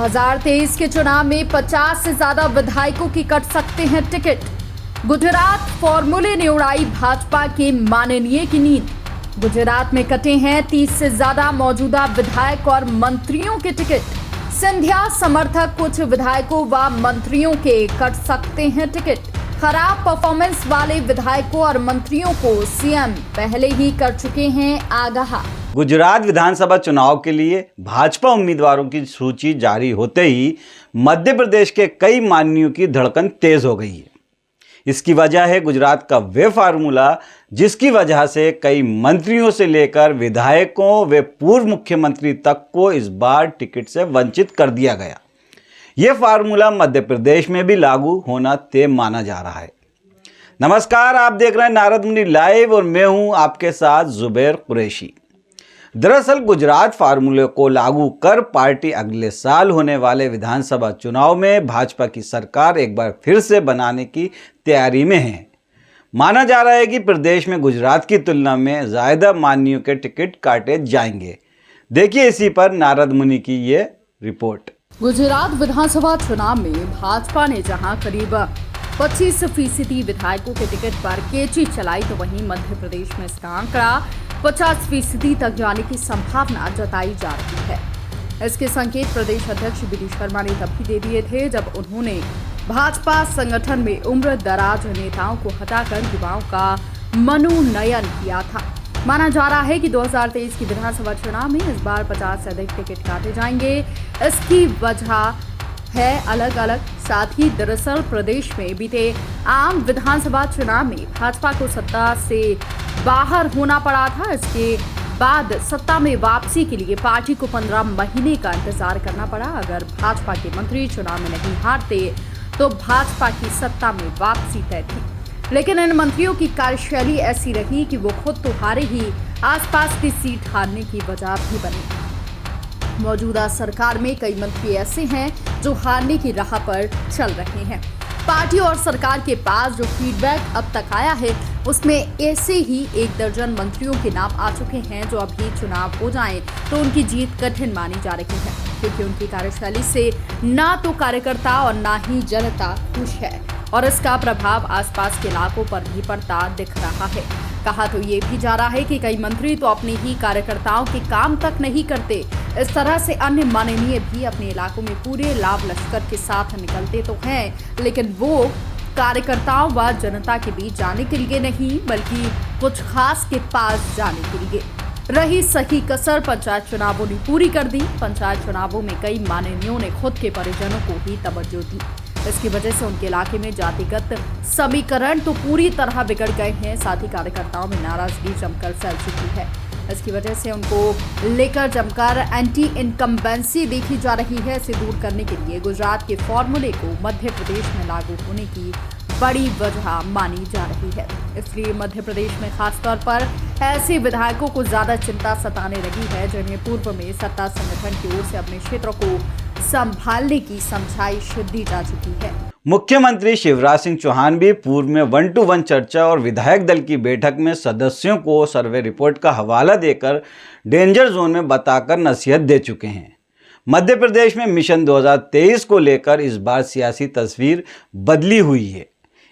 2023 के चुनाव में 50 से ज्यादा विधायकों की कट सकते हैं टिकट। गुजरात फॉर्मूले ने उड़ाई भाजपा के माननीय की नींद। गुजरात में कटे हैं 30 से ज्यादा मौजूदा विधायक और मंत्रियों के टिकट। सिंधिया समर्थक कुछ विधायकों व मंत्रियों के कट सकते हैं टिकट। खराब परफॉर्मेंस वाले विधायकों और मंत्रियों को सीएम पहले ही कर चुके हैं आगाह। गुजरात विधानसभा चुनाव के लिए भाजपा उम्मीदवारों की सूची जारी होते ही मध्य प्रदेश के कई माननीयों की धड़कन तेज हो गई है। इसकी वजह है गुजरात का वे फार्मूला जिसकी वजह से कई मंत्रियों से लेकर विधायकों व पूर्व मुख्यमंत्री तक को इस बार टिकट से वंचित कर दिया गया। यह फार्मूला मध्य प्रदेश में भी लागू होना तय माना जा रहा है। नमस्कार, आप देख रहे हैं नारद मुनि लाइव और मैं हूं आपके साथ जुबैर कुरैशी। दरअसल गुजरात फार्मूले को लागू कर पार्टी अगले साल होने वाले विधानसभा चुनाव में भाजपा की सरकार एक बार फिर से बनाने की तैयारी में है। माना जा रहा है कि प्रदेश में गुजरात की तुलना में ज्यादा माननीयों के टिकट काटे जाएंगे। देखिए इसी पर नारद मुनि की ये रिपोर्ट। गुजरात विधानसभा चुनाव में भाजपा ने जहां करीब 25% विधायकों के टिकट पर केची चलाई, तो वहीं मध्य प्रदेश में इसका आंकड़ा 50% तक जाने की संभावना जताई जा रही है। इसके संकेत प्रदेश अध्यक्ष वी शर्मा ने तब भी दे दिए थे जब उन्होंने भाजपा संगठन में उम्र दराज नेताओं को हटाकर युवाओं का मनोनयन किया था। माना जा रहा है कि 2023 की विधानसभा चुनाव में इस बार 50 से अधिक टिकट काटे जाएंगे। इसकी वजह है अलग अलग। साथ ही दरअसल प्रदेश में बीते आम विधानसभा चुनाव में भाजपा को सत्ता से बाहर होना पड़ा था। इसके बाद सत्ता में वापसी के लिए पार्टी को 15 महीने का इंतजार करना पड़ा। अगर भाजपा के मंत्री चुनाव में नहीं हारते तो भाजपा की सत्ता में वापसी तय थी, लेकिन इन मंत्रियों की कार्यशैली ऐसी रही कि वो खुद तो हारे ही, आसपास की सीट हारने की वजह भी बनी। मौजूदा सरकार में कई मंत्री ऐसे हैं जो हारने की राह पर चल रहे हैं। पार्टी और सरकार के पास जो फीडबैक अब तक आया है उसमें ऐसे ही 1 दर्जन मंत्रियों के नाम आ चुके हैं जो अभी चुनाव हो जाएं तो उनकी जीत कठिन मानी जा रही है, क्योंकि उनकी कार्यशैली से ना तो कार्यकर्ता और ना ही जनता खुश है और इसका प्रभाव आसपास के इलाकों पर भी पड़ता दिख रहा है। कहा तो ये भी जा रहा है कि कई मंत्री तो अपने ही कार्यकर्ताओं के काम तक नहीं करते। इस तरह से अन्य माननीय भी अपने इलाकों में पूरे लाभ लश्कर के साथ निकलते तो हैं, लेकिन वो कार्यकर्ताओं व जनता के बीच जाने के लिए नहीं बल्कि कुछ खास के पास जाने के लिए। रही सही कसर पंचायत चुनावों ने पूरी कर दी। पंचायत चुनावों में कई माननीयों ने खुद के परिजनों को ही तवज्जो दी। इसकी वजह से उनके इलाके में जातिगत समीकरण तो पूरी तरह बिगड़ गए हैं। साथ ही कार्यकर्ताओं में नाराजगी जमकर फैल चुकी है। इसकी वजह से उनको लेकर जमकर एंटी इनकम्बेंसी देखी जा रही है। इसे दूर करने के लिए गुजरात के फॉर्मूले को मध्य प्रदेश में लागू होने की बड़ी वजह मानी जा रही है। इसलिए मध्य प्रदेश में खासतौर पर ऐसे विधायकों को ज्यादा चिंता सताने लगी है जिन्हें पूर्व में सत्ता संगठन की ओर से अपने क्षेत्रों को संभालने की समझाइश दी जा चुकी है। मुख्यमंत्री शिवराज सिंह चौहान भी पूर्व में 1-to-1 चर्चा और विधायक दल की बैठक में सदस्यों को सर्वे रिपोर्ट का हवाला देकर डेंजर जोन में बताकर नसीहत दे चुके हैं। मध्य प्रदेश में मिशन 2023 को लेकर इस बार सियासी तस्वीर बदली हुई है,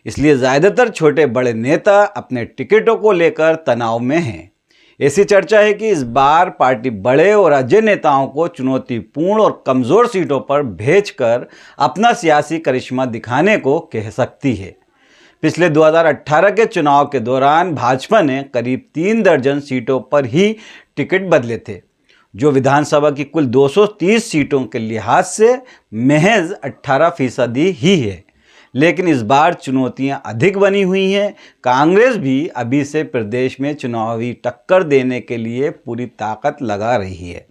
इसलिए ज्यादातर छोटे बड़े नेता अपने टिकटों को लेकर तनाव में हैं। ऐसी चर्चा है कि इस बार पार्टी बड़े और अजय नेताओं को चुनौतीपूर्ण और कमजोर सीटों पर भेजकर अपना सियासी करिश्मा दिखाने को कह सकती है। पिछले 2018 के चुनाव के दौरान भाजपा ने करीब 3 दर्जन सीटों पर ही टिकट बदले थे, जो विधानसभा की कुल 230 सीटों के लिहाज से महज 18% ही है। लेकिन इस बार चुनौतियां अधिक बनी हुई हैं। कांग्रेस भी अभी से प्रदेश में चुनावी टक्कर देने के लिए पूरी ताकत लगा रही है।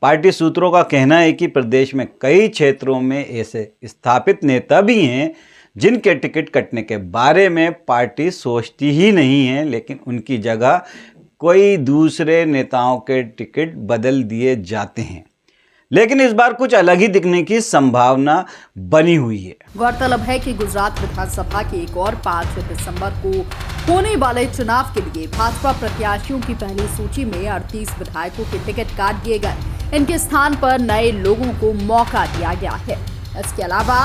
पार्टी सूत्रों का कहना है कि प्रदेश में कई क्षेत्रों में ऐसे स्थापित नेता भी हैं जिनके टिकट कटने के बारे में पार्टी सोचती ही नहीं है, लेकिन उनकी जगह कोई दूसरे नेताओं के टिकट बदल दिए जाते हैं। लेकिन इस बार कुछ अलग ही दिखने की संभावना बनी हुई है। गौरतलब है कि गुजरात विधानसभा के एक और 5 दिसंबर को होने वाले चुनाव के लिए भाजपा प्रत्याशियों की पहली सूची में 38 विधायकों के टिकट काट दिए गए। इनके स्थान पर नए लोगों को मौका दिया गया है। इसके अलावा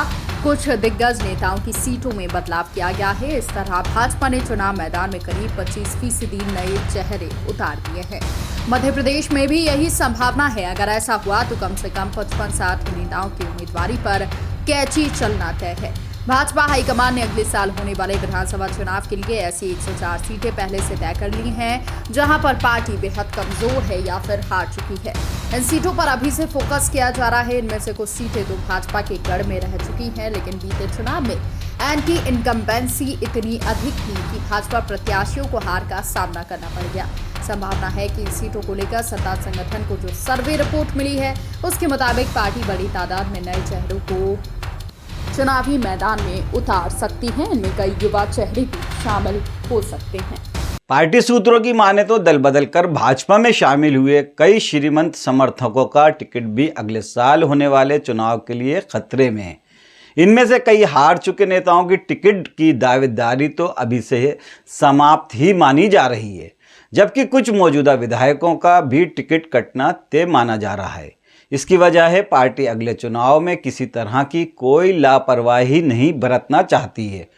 कुछ दिग्गज नेताओं की सीटों में बदलाव किया गया है। इस तरह भाजपा ने चुनाव मैदान में करीब 25% नए चेहरे उतार दिए हैं। मध्य प्रदेश में भी यही संभावना है। अगर ऐसा हुआ तो कम से कम 55-60 नेताओं की उम्मीदवारी पर कैची चलना तय है। भाजपा हाईकमान ने अगले साल होने वाले विधानसभा चुनाव के लिए ऐसी 104 सीटें पहले से तय कर ली हैं, जहां पर पार्टी बेहद कमजोर है या फिर हार चुकी है। इन सीटों पर अभी से फोकस किया जा रहा है। इनमें से कुछ सीटें तो भाजपा के गढ़ में रह चुकी हैं, लेकिन बीते चुनाव में एंटी इनकम्बेंसी इतनी अधिक थी कि भाजपा प्रत्याशियों को हार का सामना करना पड़ गया। संभावना है कि इन सीटों को लेकर सत्ता संगठन को जो सर्वे रिपोर्ट मिली है, उसके मुताबिक पार्टी बड़ी तादाद में नए चेहरों को चुनावी मैदान में उतार सकती है। इनमें कई युवा चेहरे भी शामिल हो सकते हैं। पार्टी सूत्रों की माने तो दल बदल कर भाजपा में शामिल हुए कई श्रीमंत समर्थकों का टिकट भी अगले साल होने वाले चुनाव के लिए खतरे में है। इनमें से कई हार चुके नेताओं की टिकट की दावेदारी तो अभी से समाप्त ही मानी जा रही है, जबकि कुछ मौजूदा विधायकों का भी टिकट कटना तय माना जा रहा है। इसकी वजह है पार्टी अगले चुनाव में किसी तरह की कोई लापरवाही नहीं बरतना चाहती है।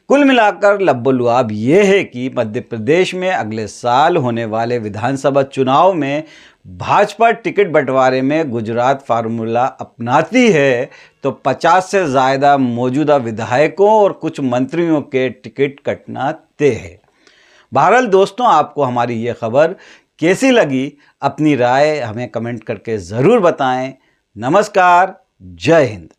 कुल मिलाकर लब्बो-लुआब ये है कि मध्य प्रदेश में अगले साल होने वाले विधानसभा चुनाव में भाजपा टिकट बंटवारे में गुजरात फार्मूला अपनाती है तो 50 से ज़्यादा मौजूदा विधायकों और कुछ मंत्रियों के टिकट कटना तय है। बहरहाल दोस्तों, आपको हमारी ये खबर कैसी लगी, अपनी राय हमें कमेंट करके ज़रूर बताएं। नमस्कार, जय हिंद।